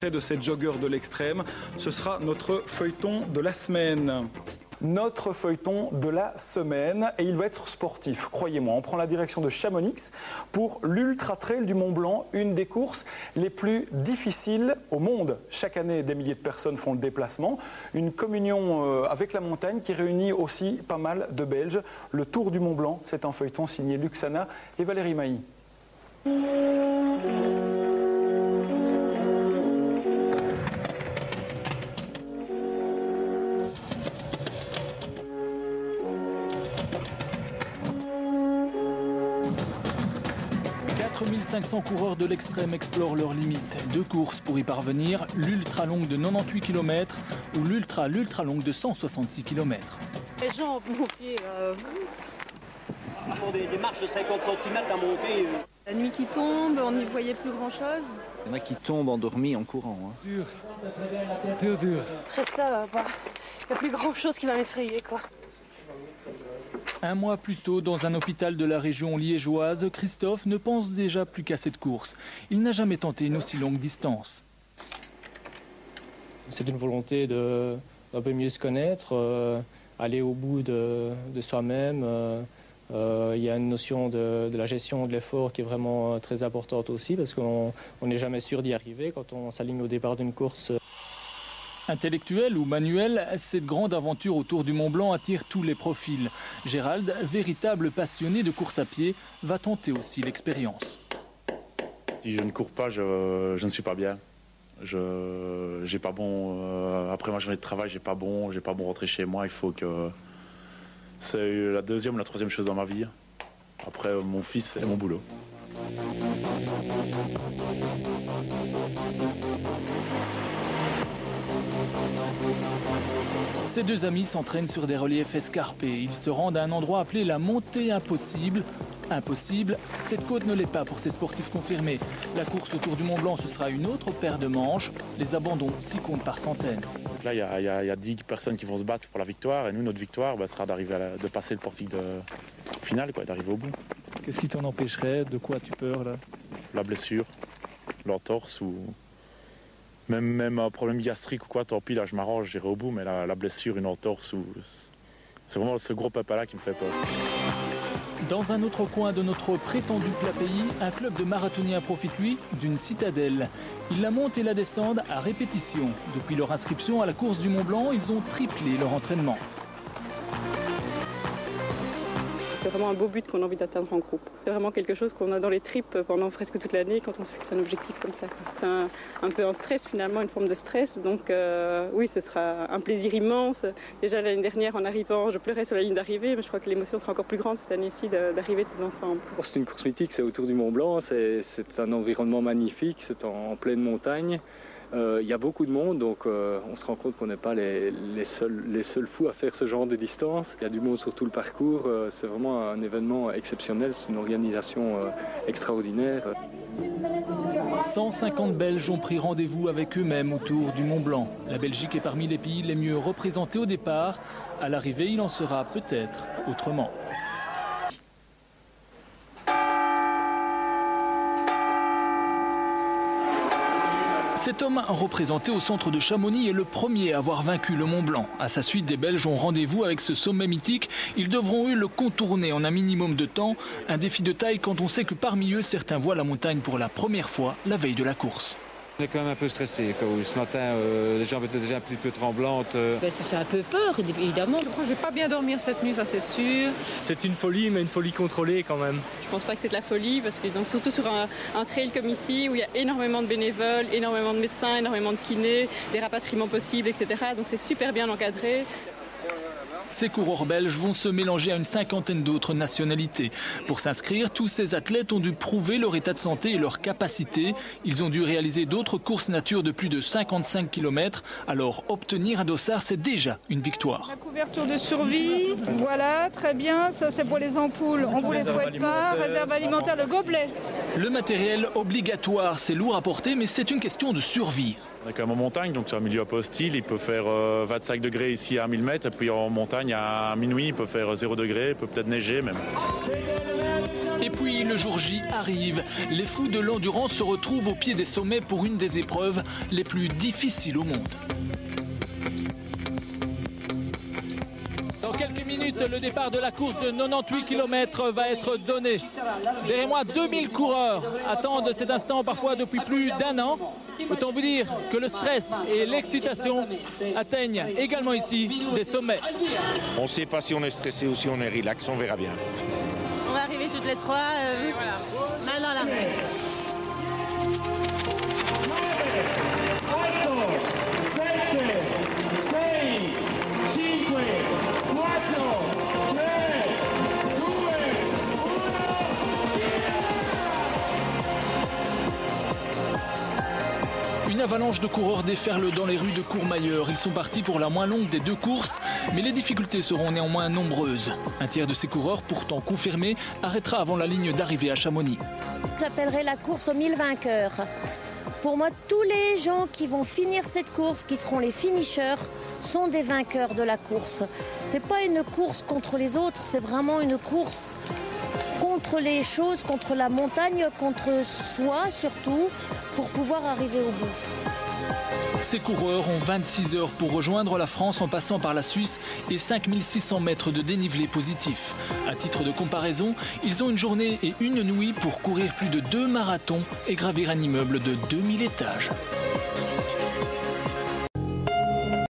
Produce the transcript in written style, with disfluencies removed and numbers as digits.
De ces joggeurs de l'extrême, ce sera notre feuilleton de la semaine. Notre feuilleton de la semaine, et il va être sportif, croyez-moi. On prend la direction de Chamonix pour l'Ultra Trail du Mont Blanc, une des courses les plus difficiles au monde. Chaque année, des milliers de personnes font le déplacement. Une communion avec la montagne qui réunit aussi pas mal de Belges. Le Tour du Mont Blanc, c'est un feuilleton signé Luxana et Valérie Mailly. 4500 coureurs de l'extrême explorent leurs limites. 2 courses pour y parvenir, l'ultra longue de 98 km ou l'ultra longue de 166 km. Les jambes, mon pied. Des marches de 50 cm à monter. La nuit qui tombe, on n'y voyait plus grand chose. Il y en a qui tombent endormis en courant. Dur. C'est ça, il n'y a plus grand chose qui va m'effrayer, quoi. Un mois plus tôt, dans un hôpital de la région liégeoise, Christophe ne pense déjà plus qu'à cette course. Il n'a jamais tenté une aussi longue distance. C'est une volonté d'un peu mieux se connaître, aller au bout de soi-même. Il y a une notion de la gestion de l'effort qui est vraiment très importante aussi, parce qu'on n'est jamais sûr d'y arriver quand on s'aligne au départ d'une course. Intellectuel ou manuel, cette grande aventure autour du Mont Blanc attire tous les profils. Gérald, véritable passionné de course à pied, va tenter aussi l'expérience. Si je ne cours pas, je ne suis pas bien. J'ai pas bon. Après ma journée de travail, j'ai pas bon rentrer chez moi. Il faut que c'est la deuxième ou la troisième chose dans ma vie. Après mon fils et mon boulot. Ces 2 amis s'entraînent sur des reliefs escarpés. Ils se rendent à un endroit appelé la montée impossible. Impossible, cette côte ne l'est pas pour ces sportifs confirmés. La course autour du Mont Blanc, ce sera une autre paire de manches. Les abandons s'y comptent par centaines. Donc là, il y a 10 personnes qui vont se battre pour la victoire. Et nous, notre victoire sera de passer le portique final, d'arriver au bout. Qu'est-ce qui t'en empêcherait? De quoi as-tu peur là? La blessure, l'entorse ou même un problème gastrique ou quoi, tant pis, là je m'arrange, j'irai au bout, mais la blessure, une entorse, c'est vraiment ce gros papa-là qui me fait peur. Dans un autre coin de notre prétendu plat pays, un club de marathoniens profite, lui, d'une citadelle. Ils la montent et la descendent à répétition. Depuis leur inscription à la course du Mont Blanc, ils ont triplé leur entraînement. C'est vraiment un beau but qu'on a envie d'atteindre en groupe. C'est vraiment quelque chose qu'on a dans les tripes pendant presque toute l'année quand on se fixe un objectif comme ça. C'est un peu un stress finalement, une forme de stress. Donc oui, ce sera un plaisir immense. Déjà l'année dernière en arrivant, je pleurais sur la ligne d'arrivée, mais je crois que l'émotion sera encore plus grande cette année-ci d'arriver tous ensemble. C'est une course mythique, c'est autour du Mont Blanc, c'est un environnement magnifique, c'est en pleine montagne. Il y a beaucoup de monde, donc on se rend compte qu'on n'est pas les seuls fous à faire ce genre de distance. Il y a du monde sur tout le parcours, c'est vraiment un événement exceptionnel, c'est une organisation extraordinaire. 150 Belges ont pris rendez-vous avec eux-mêmes autour du Mont Blanc. La Belgique est parmi les pays les mieux représentés au départ. À l'arrivée, il en sera peut-être autrement. Cet homme représenté au centre de Chamonix est le premier à avoir vaincu le Mont Blanc. À sa suite, des Belges ont rendez-vous avec ce sommet mythique. Ils devront eux le contourner en un minimum de temps. Un défi de taille quand on sait que parmi eux, certains voient la montagne pour la première fois la veille de la course. On est quand même un peu stressé. Ce matin, les jambes étaient déjà un petit peu tremblantes. Ça fait un peu peur, évidemment. Je crois que je vais pas bien dormir cette nuit, ça c'est sûr. C'est une folie, mais une folie contrôlée quand même. Je pense pas que c'est de la folie, parce que donc, surtout sur un trail comme ici, où il y a énormément de bénévoles, énormément de médecins, énormément de kinés, des rapatriements possibles, etc. Donc c'est super bien encadré. Ces coureurs belges vont se mélanger à une cinquantaine d'autres nationalités. Pour s'inscrire, tous ces athlètes ont dû prouver leur état de santé et leur capacité. Ils ont dû réaliser d'autres courses nature de plus de 55 km. Alors obtenir un dossard, c'est déjà une victoire. La couverture de survie, voilà, très bien. Ça c'est pour les ampoules, on ne vous les souhaite pas. Réserve alimentaire, le gobelet. Le matériel obligatoire, c'est lourd à porter, mais c'est une question de survie. On est quand même en montagne, donc c'est un milieu un peu hostile. Il peut faire 25 degrés ici à 1000 mètres, et puis en montagne à minuit, il peut faire 0 degré, il peut peut-être neiger même. Et puis le jour J arrive. Les fous de l'endurance se retrouvent au pied des sommets pour une des épreuves les plus difficiles au monde. Dans quelques minutes, le départ de la course de 98 km va être donné. Derrière moi, 2000 coureurs attendent cet instant parfois depuis plus d'1 an. Autant vous dire que le stress et l'excitation atteignent également ici des sommets. On ne sait pas si on est stressé ou si on est relax, on verra bien. On va arriver toutes les trois, main dans la main. Une avalanche de coureurs déferle dans les rues de Courmayeur. Ils sont partis pour la moins longue des 2 courses, mais les difficultés seront néanmoins nombreuses. Un tiers de ces coureurs, pourtant confirmés, arrêtera avant la ligne d'arrivée à Chamonix. J'appellerai la course aux 1000 vainqueurs. Pour moi, tous les gens qui vont finir cette course, qui seront les finishers, sont des vainqueurs de la course. C'est pas une course contre les autres, c'est vraiment une course contre les choses, contre la montagne, contre soi surtout, pour pouvoir arriver au bout. Ces coureurs ont 26 heures pour rejoindre la France en passant par la Suisse et 5600 mètres de dénivelé positif. À titre de comparaison, ils ont une journée et une nuit pour courir plus de 2 marathons et gravir un immeuble de 2000 étages.